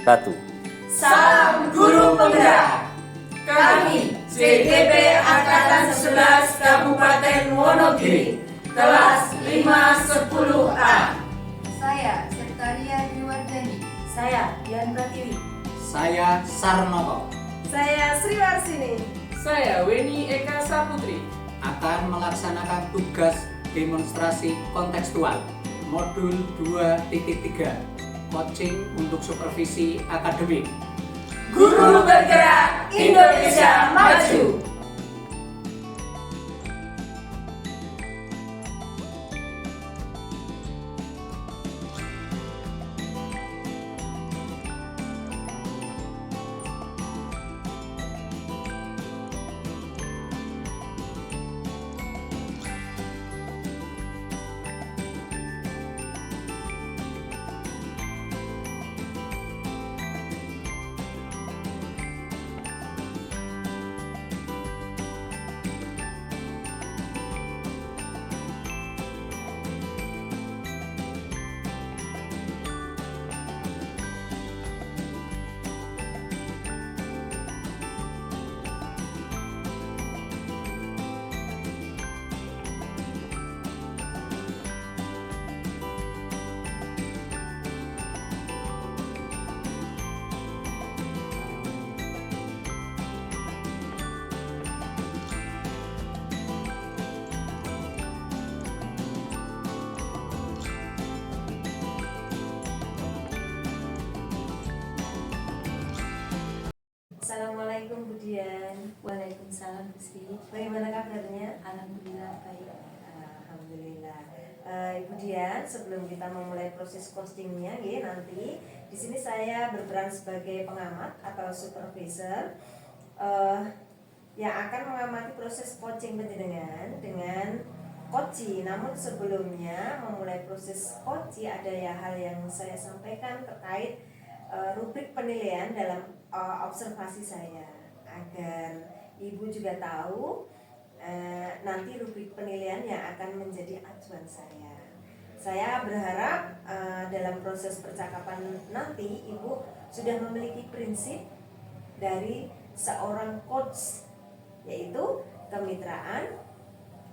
Satu. Salam Guru Penggerak. Kami CDP Angkatan 11 Kabupaten Wonogiri, kelas 510A. Saya Sektaria Diwardani. Saya Dian Pratiwi. Saya Sarnoko. Saya Sri Warsini. Saya Weni Eka Saputri. Akan melaksanakan tugas demonstrasi kontekstual modul 2.3 coaching untuk supervisi akademik. Guru bergerak, Indonesia maju. Assalamualaikum Bu Dian. Waalaikumsalam Bu Sri. Bagaimana kabarnya? Alhamdulillah baik. Alhamdulillah. Ibu Dian, sebelum kita memulai proses coachingnya, nanti di sini saya berperan sebagai pengamat atau supervisor yang akan mengamati proses coaching penjenengan dengan coaching. Namun sebelumnya memulai proses coaching ada ya hal yang saya sampaikan terkait rubrik penilaian dalam observasi saya, agar ibu juga tahu nanti rubrik penilaian yang akan menjadi acuan saya. Saya berharap dalam proses percakapan nanti ibu sudah memiliki prinsip dari seorang coach, yaitu kemitraan,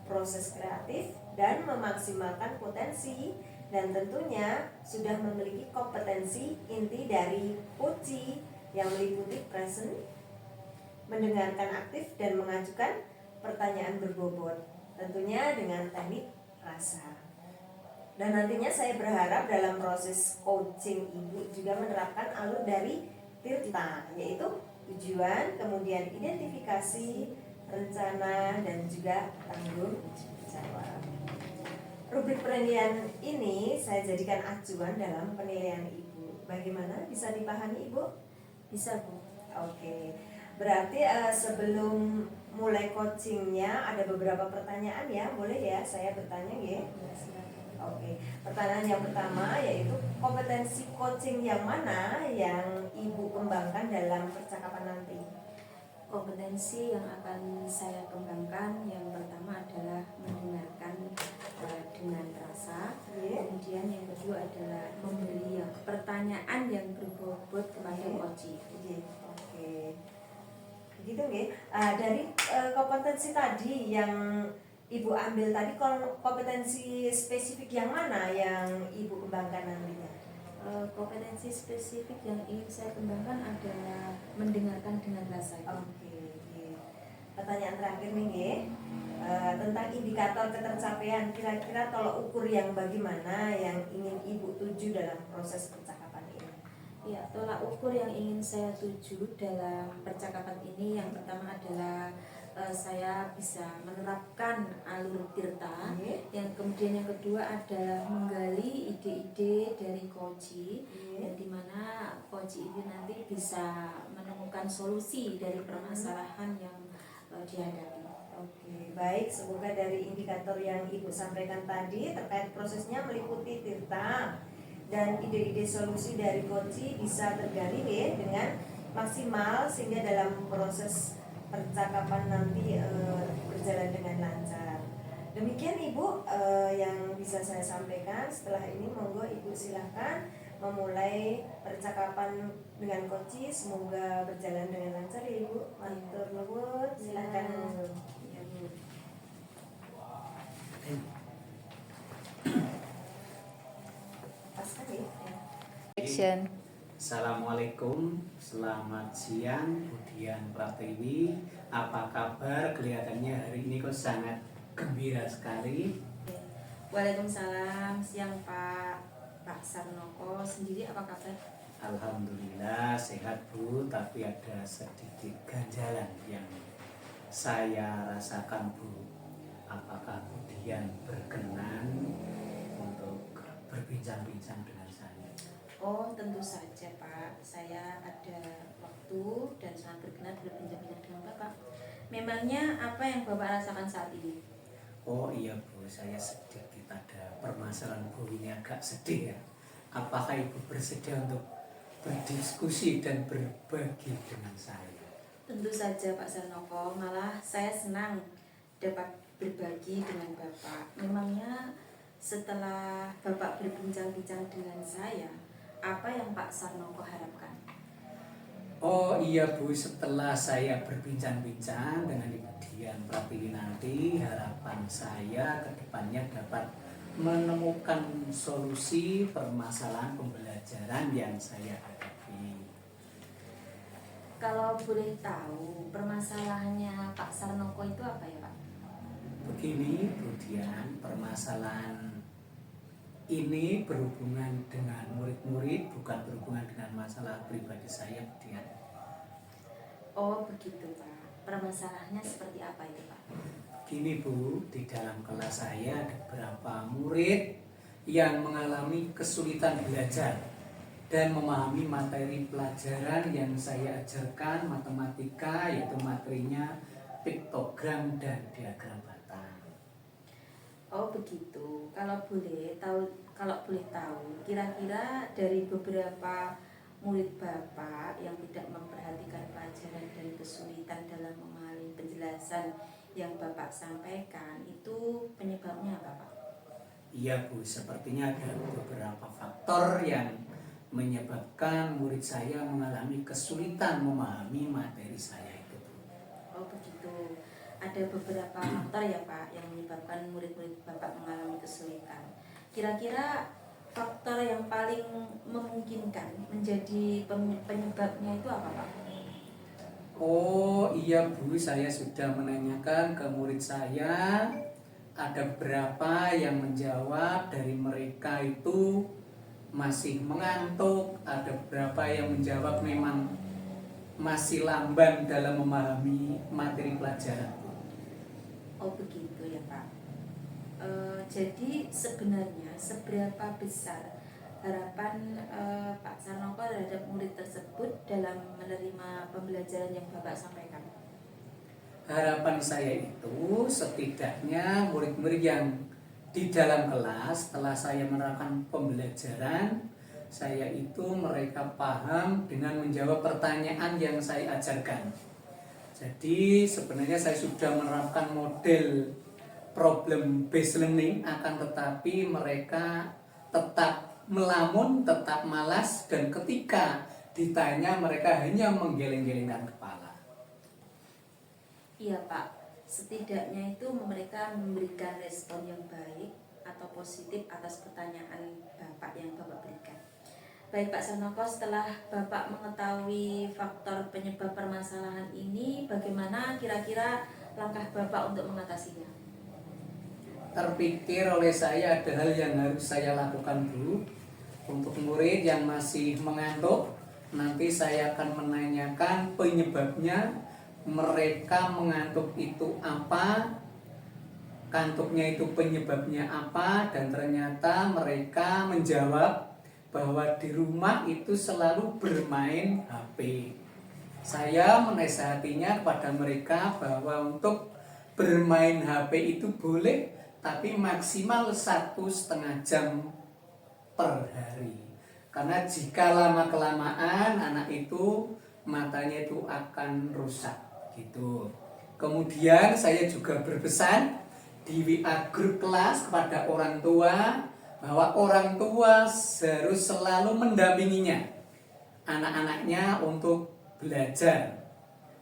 proses kreatif, dan memaksimalkan potensi, dan tentunya sudah memiliki kompetensi inti dari coaching yang meliputi present, mendengarkan aktif, dan mengajukan pertanyaan berbobot, tentunya dengan teknik rasa. Dan nantinya saya berharap dalam proses coaching ibu juga menerapkan alur dari TIRTA, yaitu tujuan, kemudian identifikasi, rencana, dan juga tanggung jawab. Rubrik penilaian ini saya jadikan acuan dalam penilaian ibu. Bagaimana, bisa dipahami ibu? Bisa Bu. Oke. Berarti sebelum mulai coachingnya ada beberapa pertanyaan ya, boleh ya saya bertanya ya? Oke. Pertanyaan yang pertama yaitu kompetensi coaching yang mana yang ibu kembangkan dalam percakapan nanti? Kompetensi yang akan saya kembangkan yang pertama adalah mendengarkan dengan rasa. Kemudian yang kedua adalah memberi pertanyaan yang berbobot kepada coach. Oke. Begitu nggih. Dari kompetensi tadi yang ibu ambil tadi, kompetensi spesifik yang mana yang ibu kembangkan nantinya? Kompetensi spesifik yang ingin saya kembangkan adalah mendengarkan dengan rasa. Oke. Pertanyaan terakhir nih, tentang indikator ketercapaian, kira-kira tolok ukur yang bagaimana yang ingin ibu tuju dalam proses percakapan ini? Ya, tolak ukur yang ingin saya tuju dalam percakapan ini yang pertama adalah saya bisa menerapkan alur TIRTA. Yang kemudian yang kedua adalah menggali ide-ide dari coach, dan dimana coach ini nanti bisa menemukan solusi dari permasalahan yang dihadapi. Oke, baik. Semoga dari indikator yang ibu sampaikan tadi terkait prosesnya meliputi TIRTA dan ide-ide solusi dari coach bisa tergali dengan maksimal, sehingga dalam proses percakapan nanti berjalan dengan lancar. Demikian Ibu yang bisa saya sampaikan. Setelah ini monggo Ibu silakan memulai percakapan dengan Koci. Semoga berjalan dengan lancar ya Ibu. Matur nuwun, silakan. Ya, Bu. Pas kan ya? Action. Assalamualaikum, selamat siang Budian Pratiwi. Apa kabar? Kelihatannya hari ini kok sangat gembira sekali. Waalaikumsalam, siang Pak Sarnoko. Sendiri apa kabar? Alhamdulillah sehat Bu, tapi ada sedikit ganjalan yang saya rasakan Bu. Apakah Budian berkenan untuk berbincang-bincang dengan saya? Oh, tentu saja Pak. Saya ada waktu dan sangat berkenan berbincang-bincang dengan Bapak. Memangnya apa yang Bapak rasakan saat ini? Oh iya Bu, saya sedikit ada permasalahan Bu, ini agak sedih ya. Apakah Ibu bersedia untuk berdiskusi dan berbagi dengan saya? Tentu saja Pak Sarnoko, malah saya senang dapat berbagi dengan Bapak. Memangnya setelah Bapak berbincang-bincang dengan saya, apa yang Pak Sarnoko harapkan? Oh iya Bu, setelah saya berbincang-bincang dengan Ibu Dian Pratiwi nanti, harapan saya ke depannya dapat menemukan solusi permasalahan pembelajaran yang saya hadapi. Kalau boleh tahu, permasalahannya Pak Sarnoko itu apa ya Pak? Begini Bu Dian, permasalahan ini berhubungan dengan murid-murid, bukan berhubungan dengan masalah pribadi saya Bu Dian. Oh begitu Pak, permasalahannya seperti apa itu Pak? Gini Bu, di dalam kelas saya ada beberapa murid yang mengalami kesulitan belajar dan memahami materi pelajaran yang saya ajarkan, matematika, yaitu materinya piktogram dan diagram batang. Oh begitu. Kalau boleh tahu, kira-kira dari beberapa murid Bapak yang tidak memperhatikan pelajaran dan kesulitan dalam memahami penjelasan yang Bapak sampaikan, itu penyebabnya apa Pak? Iya Bu, sepertinya ada beberapa faktor yang menyebabkan murid saya mengalami kesulitan memahami materi saya itu Bu. Oh begitu. Ada beberapa faktor ya Pak yang menyebabkan murid-murid Bapak mengalami kesulitan. Kira-kira faktor yang paling memungkinkan menjadi penyebabnya itu apa Pak? Oh iya Bu, saya sudah menanyakan ke murid saya. Ada beberapa yang menjawab dari mereka itu masih mengantuk. Ada beberapa yang menjawab memang masih lamban dalam memahami materi pelajaran. Oh begitu ya Pak. Jadi sebenarnya seberapa besar harapan Pak Sarnoko terhadap murid tersebut dalam menerima pembelajaran yang Bapak sampaikan? Harapan saya itu setidaknya murid-murid yang di dalam kelas setelah saya menerapkan pembelajaran, saya itu mereka paham dengan menjawab pertanyaan yang saya ajarkan. Jadi sebenarnya saya sudah menerapkan model problem based learning, akan tetapi mereka tetap melamun, tetap malas, dan ketika ditanya mereka hanya menggeleng-gelengkan kepala. Iya Pak, setidaknya itu mereka memberikan respon yang baik atau positif atas pertanyaan Bapak yang Bapak berikan. Baik Pak Sarnoko, setelah Bapak mengetahui faktor penyebab permasalahan ini, bagaimana kira-kira langkah Bapak untuk mengatasinya? Terpikir oleh saya ada hal yang harus saya lakukan Bu. Untuk murid yang masih mengantuk, nanti saya akan menanyakan penyebabnya. Mereka mengantuk itu apa, kantuknya itu penyebabnya apa, dan ternyata mereka menjawab bahwa di rumah itu selalu bermain HP. Saya menasihatinya kepada mereka bahwa untuk bermain HP itu boleh, tapi maksimal 1,5 jam per hari. Karena jika lama-kelamaan anak itu matanya itu akan rusak gitu. Kemudian saya juga berpesan di WA grup kelas kepada orang tua bahwa orang tua harus selalu mendampinginya anak-anaknya untuk belajar.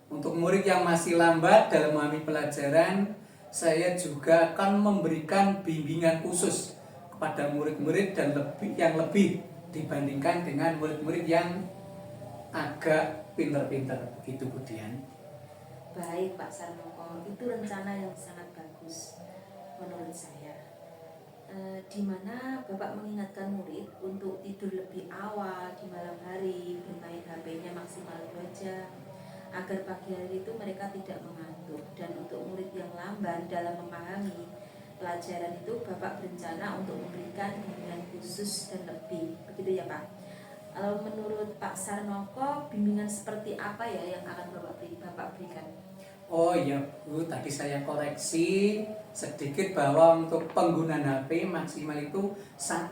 Untuk murid yang masih lambat dalam memahami pelajaran, saya juga akan memberikan bimbingan khusus kepada murid-murid dan yang lebih dibandingkan dengan murid-murid yang agak pinter-pinter, begitu Budian. Baik Pak Sarmoko, itu rencana yang sangat bagus menurut saya. Di mana Bapak mengingatkan murid untuk tidur lebih awal di malam hari, bermain HP-nya maksimal 2 jam, agar pagi hari itu mereka tidak mengantuk. Dan untuk murid yang lamban dalam memahami pelajaran itu, Bapak berencana untuk memberikan bimbingan khusus dan lebih, begitu ya Pak? Menurut Pak Sarmoko, bimbingan seperti apa ya yang akan Bapak berikan? Oh iya Bu, tadi saya koreksi sedikit bahwa untuk penggunaan HP maksimal itu 1,5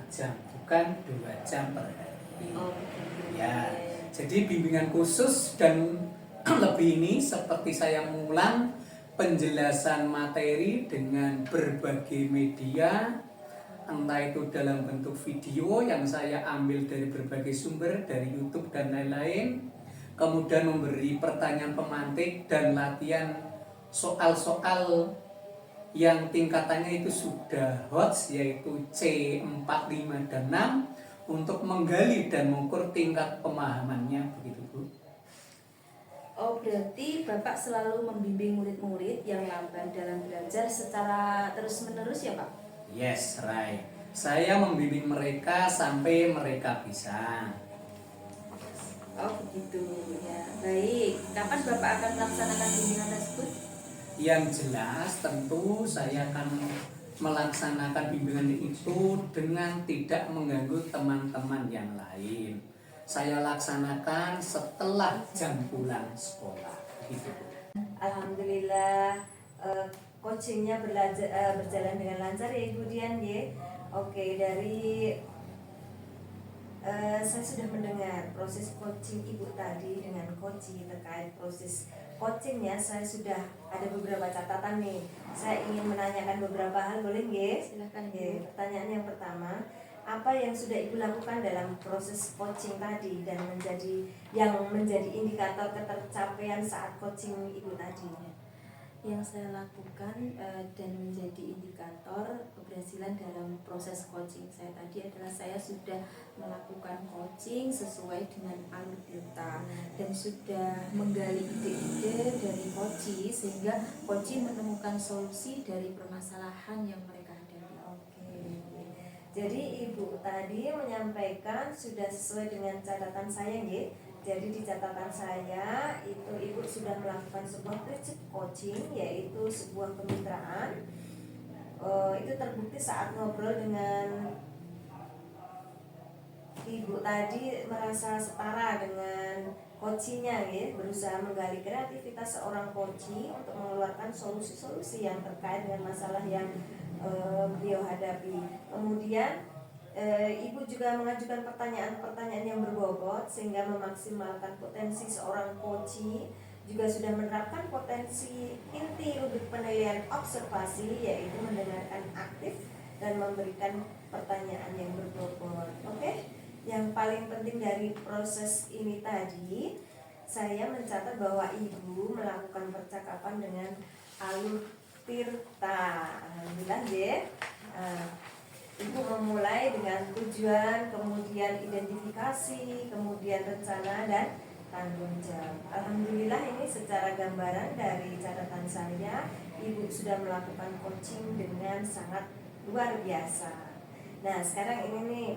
jam, bukan 2 jam per hari. Oh, betul. Ya, jadi bimbingan khusus dan lebih ini seperti saya mengulang penjelasan materi dengan berbagai media, entah itu dalam bentuk video yang saya ambil dari berbagai sumber, dari YouTube dan lain-lain, kemudian memberi pertanyaan pemantik dan latihan soal-soal yang tingkatannya itu sudah hot, yaitu C4, 5, dan 6 untuk menggali dan mengukur tingkat pemahamannya, begitu Bu. Oh, berarti Bapak selalu membimbing murid-murid yang lamban dalam belajar secara terus-menerus ya Pak? Yes, right. Saya membimbing mereka sampai mereka bisa. Oh begitu ya. Baik, kapan Bapak akan melaksanakan bimbingan tersebut? Yang jelas tentu saya akan melaksanakan bimbingan itu dengan tidak mengganggu teman-teman yang lain. Saya laksanakan setelah jam pulang sekolah. Gitu. Alhamdulillah coachingnya berjalan dengan lancar ya Ibu Dian ya. Oke, dari saya sudah mendengar proses coaching Ibu tadi dengan coaching terkait proses coachingnya. Saya sudah ada beberapa catatan nih. Saya ingin menanyakan beberapa hal, boleh nggih? Silakan. Pertanyaan yang pertama, apa yang sudah Ibu lakukan dalam proses coaching tadi dan menjadi indikator ketercapaian saat coaching Ibu tadi? Yang saya lakukan dan menjadi indikator keberhasilan dalam proses coaching saya tadi adalah saya sudah melakukan coaching sesuai dengan alur tirta dan sudah menggali ide-ide dari coaching sehingga coaching menemukan solusi dari permasalahan yang mereka hadapi. Oke. Jadi Ibu tadi menyampaikan sudah sesuai dengan catatan saya nggih. Jadi di catatan saya itu Ibu sudah melakukan sebuah prinsip coaching, yaitu sebuah kemitraan. Itu terbukti saat ngobrol dengan Ibu tadi merasa setara dengan coachingnya, ya, berusaha menggali kreativitas seorang coaching untuk mengeluarkan solusi-solusi yang terkait dengan masalah yang beliau hadapi. Kemudian Ibu juga mengajukan pertanyaan-pertanyaan yang berbobot sehingga memaksimalkan potensi seorang coaching. Juga sudah menerapkan potensi inti untuk penilaian observasi, yaitu mendengarkan aktif dan memberikan pertanyaan yang berbobot. Oke, yang paling penting dari proses ini tadi, saya mencatat bahwa Ibu melakukan percakapan dengan alur tirta. Alhamdulillah ya. Ibu memulai dengan tujuan, kemudian identifikasi, kemudian rencana dan tanggung jawab. Alhamdulillah ini secara gambaran dari catatan saya, Ibu sudah melakukan coaching dengan sangat luar biasa. Nah sekarang ini nih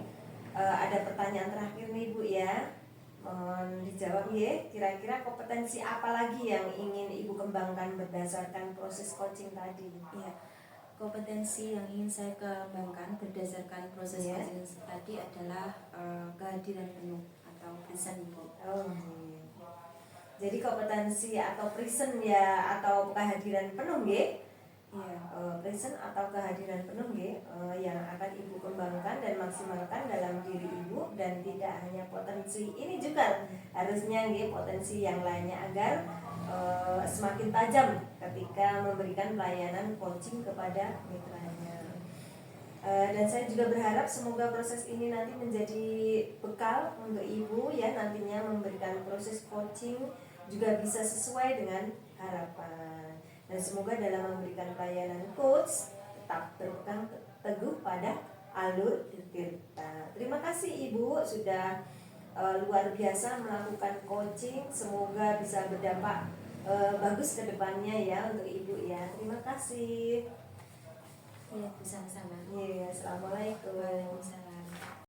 ada pertanyaan terakhir nih Bu ya, mohon dijawab ya. Kira-kira kompetensi apa lagi yang ingin Ibu kembangkan berdasarkan proses coaching tadi? Iya. Kompetensi yang ingin saya kembangkan berdasarkan proses coaching tadi adalah kehadiran penuh atau present. Oh, jadi kompetensi atau present ya, atau kehadiran penuh ya? Iya, present atau kehadiran penuh ya, yang akan Ibu kembangkan dan maksimalkan dalam diri Ibu, dan tidak hanya potensi ini juga harusnya ya, potensi yang lainnya agar semakin tajam ketika memberikan pelayanan coaching kepada mitranya. Dan saya juga berharap semoga proses ini nanti menjadi bekal untuk ibu ya, nantinya memberikan proses coaching juga bisa sesuai dengan harapan. Dan semoga dalam memberikan pelayanan coach tetap berpegang teguh pada alur tirta. Terima kasih ibu sudah luar biasa melakukan coaching, semoga bisa berdampak bagus ke depannya ya untuk ibu ya. Terima kasih. Ya, sama-sama. Iya, assalamualaikum. Waalaikumsalam.